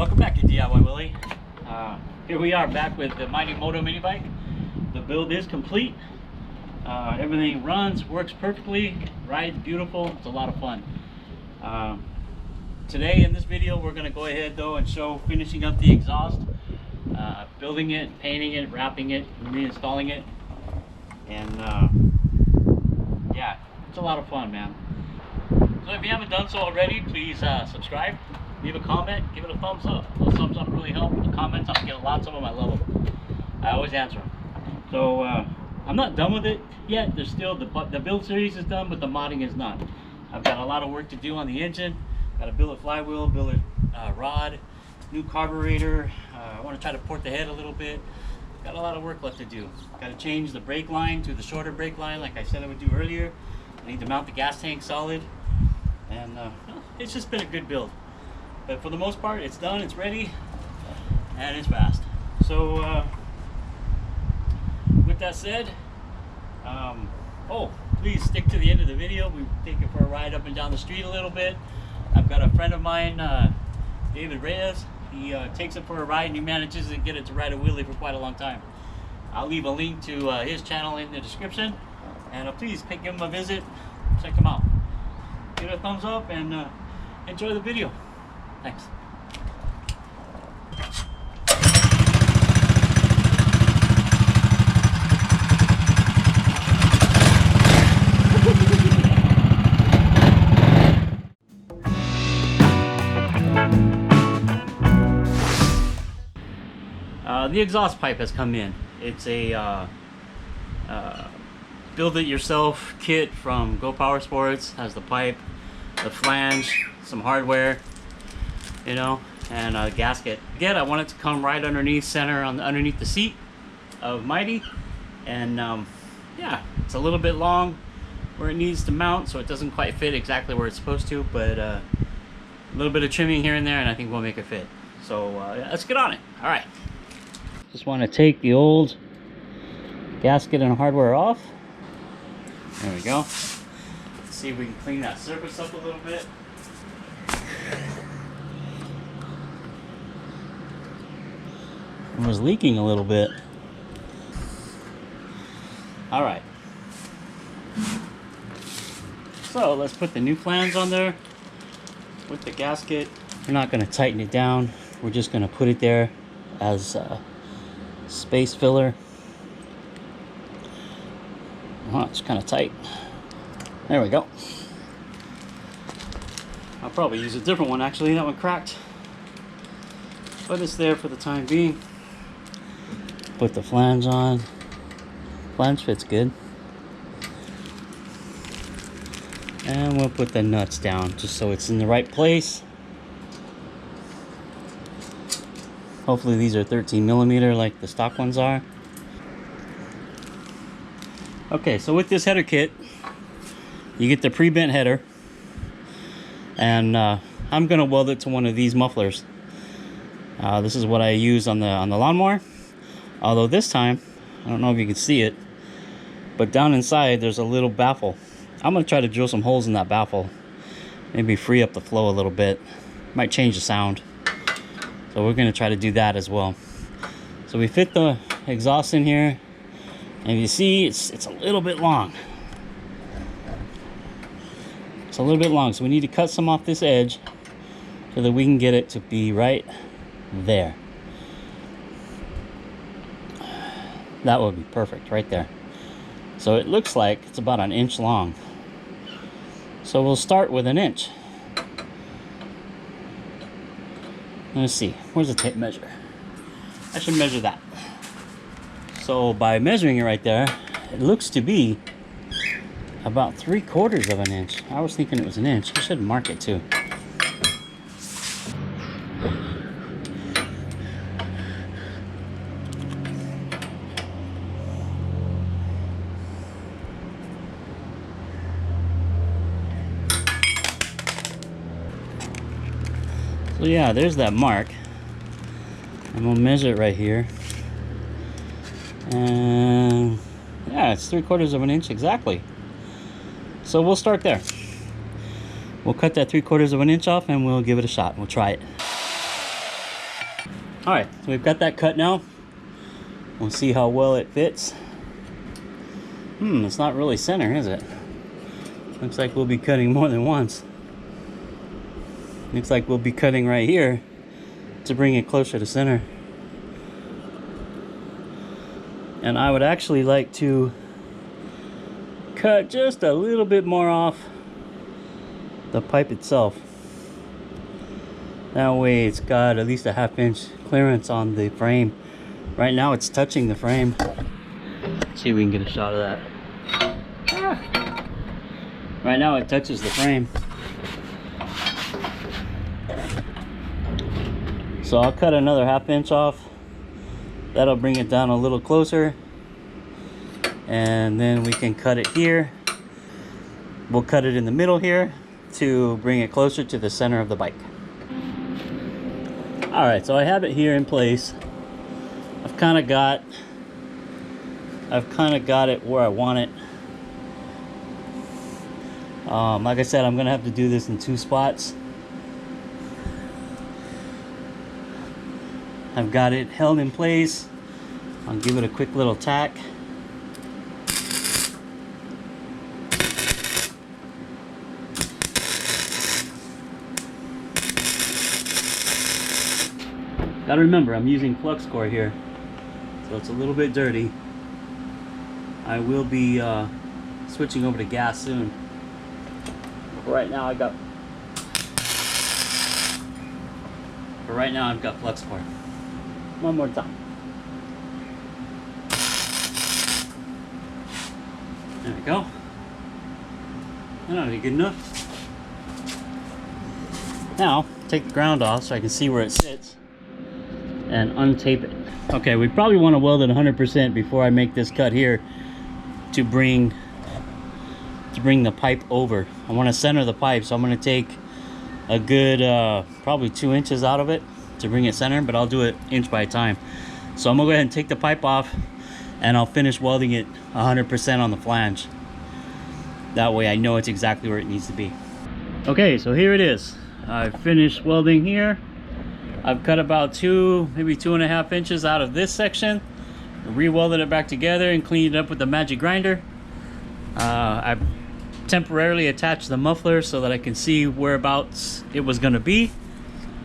Welcome back to DIY Willy. Here we are back with the Mighty Moto Mini Bike. The build is complete. Everything runs, works perfectly, rides beautiful. It's a lot of fun. Today in this video we're going to go ahead though and show finishing up the exhaust, building it, painting it, wrapping it, reinstalling it, and yeah, it's a lot of fun, man. So if you haven't done so already, please subscribe, leave a comment, give it a thumbs up. Those thumbs up really help. The comments, I get lots of them. I love them. I always answer them. So I'm not done with it yet. There's still the build series is done, but the modding is not. I've got a lot of work to do on the engine. Got a billet flywheel, billet rod, new carburetor. I want to try to port the head a little bit. Got a lot of work left to do. Got to change the brake line to the shorter brake line, like I said I would do earlier. I need to mount the gas tank solid, and it's just been a good build. But for the most part, it's done, it's ready, and it's fast. So with that said, please stick to the end of the video. We take it for a ride up and down the street a little bit. I've got a friend of mine, David Reyes. He takes it for a ride and he manages to get it to ride a wheelie for quite a long time. I'll leave a link to his channel in the description, and please give him a visit, check him out. Give it a thumbs up and enjoy the video. Thanks. The exhaust pipe has come in. It's a build-it-yourself kit from GoPowerSports. Has the pipe, the flange, some hardware, you know, and a gasket. Again, I want it to come right underneath center underneath the seat of Mighty, and yeah, it's a little bit long where it needs to mount, so it doesn't quite fit exactly where it's supposed to, but a little bit of trimming here and there, and I think we'll make it fit. So let's get on it. All right. Just want to take the old gasket and hardware off. There we go. Let's see if we can clean that surface up a little bit. It was leaking a little bit. All right. So let's put the new flange on there with the gasket. We're not going to tighten it down. We're just going to put it there as space filler. Oh, it's kind of tight. There we go. I'll probably use a different one actually. That one cracked, but it's there for the time being. Put the flange on. Flange fits good. And we'll put the nuts down just so it's in the right place. Hopefully these are 13mm like the stock ones are. Okay, so with this header kit, you get the pre-bent header, and I'm gonna weld it to one of these mufflers. This is what I use on the lawnmower. Although this time, I don't know if you can see it, but down inside there's a little baffle. I'm gonna try to drill some holes in that baffle, maybe free up the flow a little bit. Might change the sound. So we're going to try to do that as well. So we fit the exhaust in here, and you see it's a little bit long. It's a little bit long, so we need to cut some off this edge so that we can get it to be right there. That would be perfect right there. So it looks like it's about 1 inch long. So we'll start with 1 inch. Let's see, where's the tape measure? I should measure that. So by measuring it right there, it looks to be about 3/4 of 1 inch. I was thinking it was 1 inch. I should mark it too. So yeah, there's that mark. I'm gonna measure it right here. And yeah, it's 3/4 of 1 inch exactly. So we'll start there. We'll cut that 3/4 of an inch off and we'll give it a shot. We'll try it. All right, so we've got that cut now. We'll see how well it fits. It's not really center, is it? Looks like we'll be cutting more than once. Looks like we'll be cutting right here to bring it closer to center. And I would actually like to cut just a little bit more off the pipe itself. That way it's got at least a 1/2 inch clearance on the frame. Right now it's touching the frame. Let's see if we can get a shot of that. Right now it touches the frame. So I'll cut another 1/2 inch off. That'll bring it down a little closer. And then we can cut it here. We'll cut it in the middle here to bring it closer to the center of the bike. All right, so I have it here in place. I've kind of got it where I want it. Like I said, I'm gonna have to do this in 2 spots. I've got it held in place. I'll give it a quick little tack. Gotta remember, I'm using flux core here, so it's a little bit dirty. I will be switching over to gas soon. But right now I've got flux core. One more time. There we go. That ought to be good enough. Now, take the ground off so I can see where it sits and untape it. Okay, we probably want to weld it 100% before I make this cut here to bring the pipe over. I want to center the pipe, so I'm going to take a good probably 2 inches out of it to bring it center, but I'll do it inch by time. So I'm gonna go ahead and take the pipe off and I'll finish welding it 100% on the flange. That way I know it's exactly where it needs to be. Okay, so here it is. I've finished welding here. I've cut about 2, maybe 2.5 inches out of this section, re-welded it back together and cleaned it up with the magic grinder. I've temporarily attached the muffler so that I can see whereabouts it was going to be,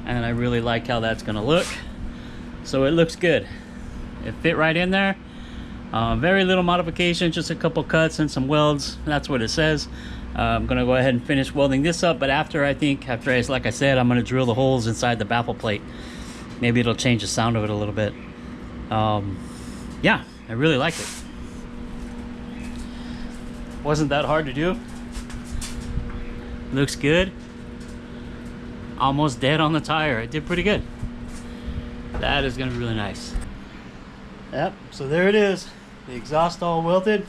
and I really like how that's going to look. So it looks good. It fit right in there. Very little modification, just a couple cuts and some welds. That's what it says. I'm gonna go ahead and finish welding this up, but after like I said, I'm gonna drill the holes inside the baffle plate. Maybe it'll change the sound of it a little bit. Yeah, I really like it. Wasn't that hard to do. Looks good. Almost dead on the tire. It did pretty good. That is gonna be really nice. Yep, so there it is. The exhaust all welded.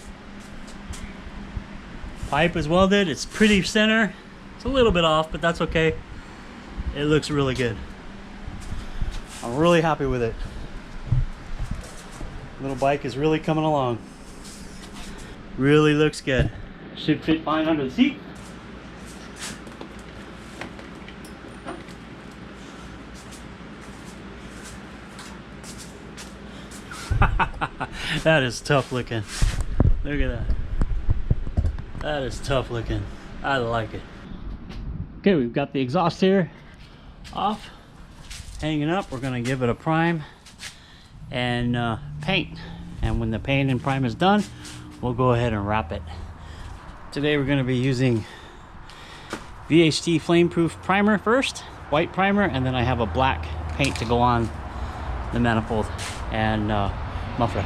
Pipe is welded. It's pretty center. It's a little bit off, but that's okay. It looks really good. I'm really happy with it. Little bike is really coming along. Really looks good. Should fit fine under the seat. That is tough looking. Look at that. That is tough looking. I like it. Okay, we've got the exhaust here off, hanging up. We're gonna give it a prime and paint. And when the paint and prime is done, we'll go ahead and wrap it. Today we're gonna be using VHT flameproof primer first, white primer, and then I have a black paint to go on the manifold and muffler.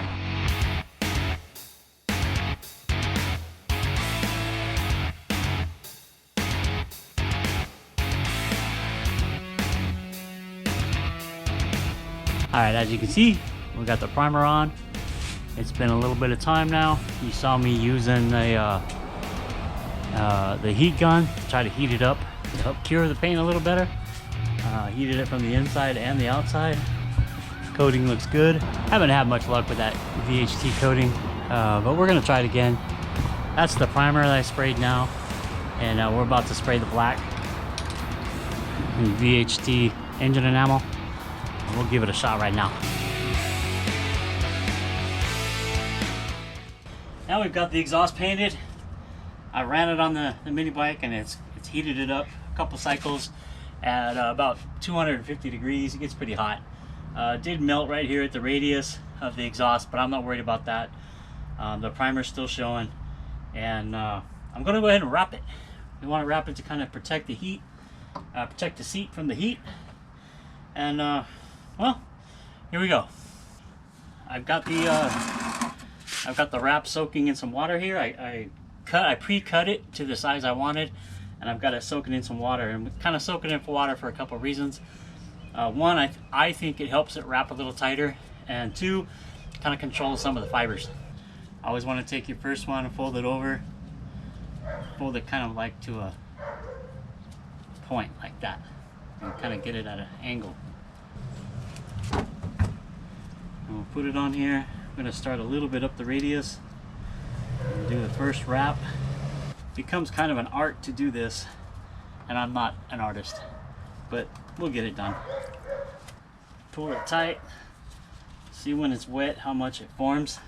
Alright, as you can see, we got the primer on. It's been a little bit of time now. You saw me using the heat gun to try to heat it up to help cure the paint a little better. Heated it from the inside and the outside. Coating looks good. Haven't had much luck with that VHT coating, but we're gonna try it again. That's the primer that I sprayed now, and we're about to spray the black and VHT engine enamel. We'll give it a shot right now. Now we've got the exhaust painted. I ran it on the mini bike and it's heated it up a couple cycles at about 250 degrees. It gets pretty hot. It did melt right here at the radius of the exhaust, but I'm not worried about that. The primer's still showing, and I'm gonna go ahead and wrap it. We want to wrap it to kind of protect the heat, protect the seat from the heat. And well, here we go. I've got the wrap soaking in some water here. I pre-cut it to the size I wanted, and I've got it soaking in some water, and kind of soaking in for water for a couple of reasons. One, I think it helps it wrap a little tighter, and two, kind of control some of the fibers. I always want to take your first one and fold it over, fold it kind of like to a point like that, and kind of get it at an angle. And we'll put it on here. I'm going to start a little bit up the radius and do the first wrap. It becomes kind of an art to do this, and I'm not an artist, but we'll get it done. Pull it tight. See when it's wet how much it forms.